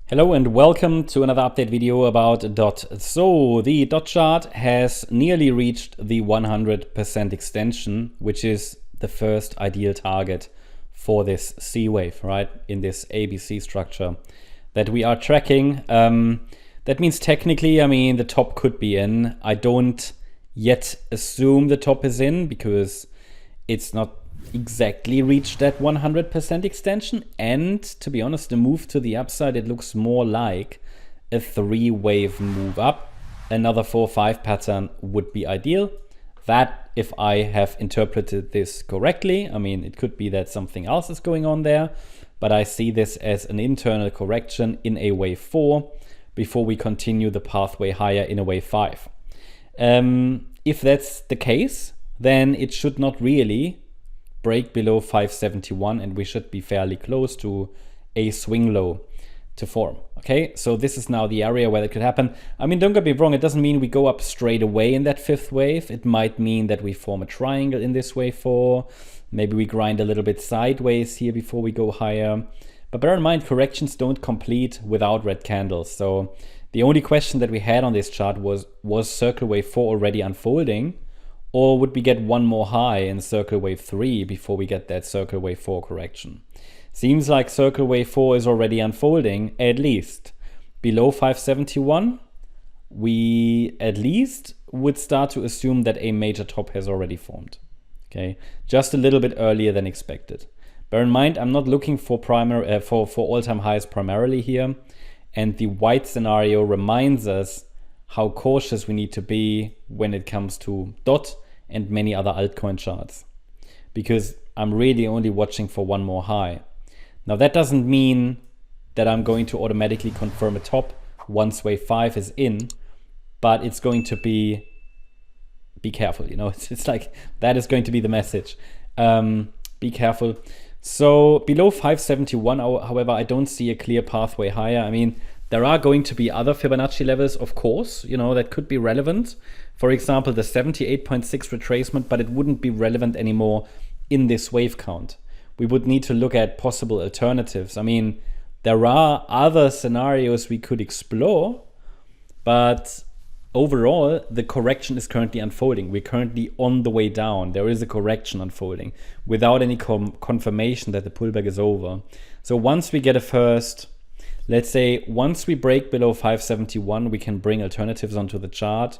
Hello and welcome to another update video about DOT. So the DOT chart has nearly reached the 100% extension, which is the first ideal target for this C wave, right? In this ABC structure that we are tracking. That means technically, the top could be in. I don't yet assume the top is in because it's not exactly reached that 100% extension, and to be honest, the move to the upside, it looks more like a 3-wave move up. Another 4-5 pattern would be ideal. That, if I have interpreted this correctly, it could be that something else is going on there, but I see this as an internal correction in a wave 4 before we continue the pathway higher in a wave 5. If that's the case, then it should not really break below 571, and we should be fairly close to a swing low to form. Okay, so this is now the area where it could happen. Don't get me wrong, it doesn't mean we go up straight away in that 5th wave. It might mean that we form a triangle in this wave 4. Maybe we grind a little bit sideways here before we go higher. But bear in mind, corrections don't complete without red candles. So the only question that we had on this chart was circle wave 4 already unfolding? Or would we get one more high in circle wave 3 before we get that circle wave 4 correction? Seems like circle wave 4 is already unfolding, at least. Below 571, we at least would start to assume that a major top has already formed. Okay, just a little bit earlier than expected. Bear in mind, I'm not looking for all-time highs primarily here. And the white scenario reminds us how cautious we need to be when it comes to DOT and many other altcoin charts, because I'm really only watching for one more high. Now that doesn't mean that I'm going to automatically confirm a top once wave 5 is in, but it's going to be careful, it's like that is going to be the message. Be careful. So below 571, however, I don't see a clear pathway higher. There are going to be other Fibonacci levels, of course, that could be relevant. For example, the 78.6 retracement, but it wouldn't be relevant anymore in this wave count. We would need to look at possible alternatives. There are other scenarios we could explore, but overall, the correction is currently unfolding. We're currently on the way down. There is a correction unfolding without any confirmation that the pullback is over. So once we get a first... Let's say once we break below 571, we can bring alternatives onto the chart.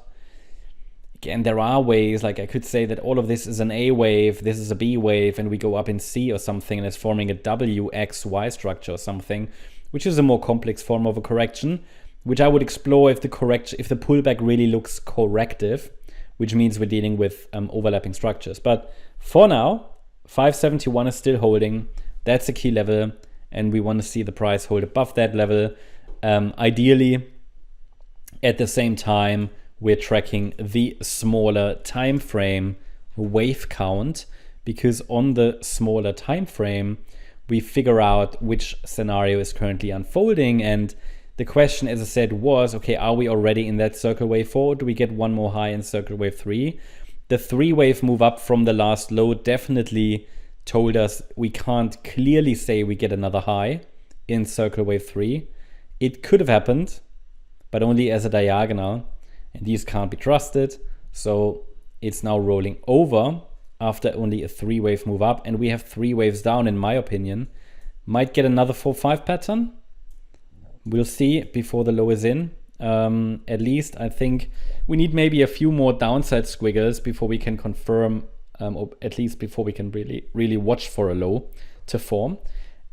Again, there are ways, like I could say that all of this is an A wave, this is a B wave, and we go up in C or something, and it's forming a WXY structure or something, which is a more complex form of a correction, which I would explore if the pullback really looks corrective, which means we're dealing with overlapping structures. But for now, 571 is still holding. That's a key level. And we want to see the price hold above that level. Ideally, at the same time, we're tracking the smaller time frame wave count, because on the smaller time frame, we figure out which scenario is currently unfolding. And the question, as I said, was, okay, are we already in that circle wave 4? Or do we get one more high in circle wave 3? The 3-wave move up from the last low definitely told us we can't clearly say we get another high in circle wave 3. It could have happened, but only as a diagonal, and these can't be trusted. So it's now rolling over after only a 3-wave move up, and we have 3 waves down, in my opinion. Might get another 4-5 pattern. We'll see before the low is in. At least I think we need maybe a few more downside squiggles before we can confirm, or at least before we can really watch for a low to form.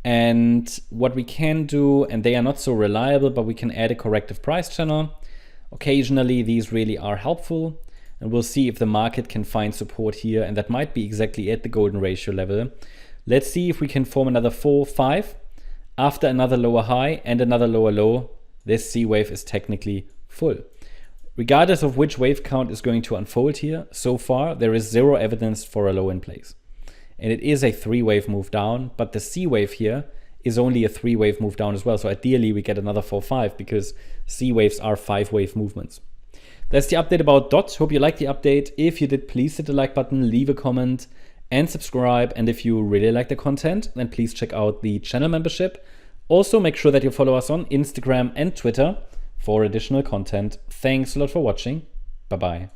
And what we can do, and they are not so reliable, but we can add a corrective price channel. Occasionally these really are helpful, and we'll see if the market can find support here, and that might be exactly at the golden ratio level. Let's see if we can form another 4-5 after another lower high and another lower low. This C wave is technically full. Regardless of which wave count is going to unfold here, so far there is zero evidence for a low in place. And it is a 3-wave move down, but the C wave here is only a 3-wave move down as well. So ideally we get another 4-5, because C waves are 5-wave movements. That's the update about DOT. Hope you liked the update. If you did, please hit the like button, leave a comment, and subscribe. And if you really like the content, then please check out the channel membership Also, make sure that you follow us on Instagram and Twitter for additional content. Thanks a lot for watching. Bye-bye.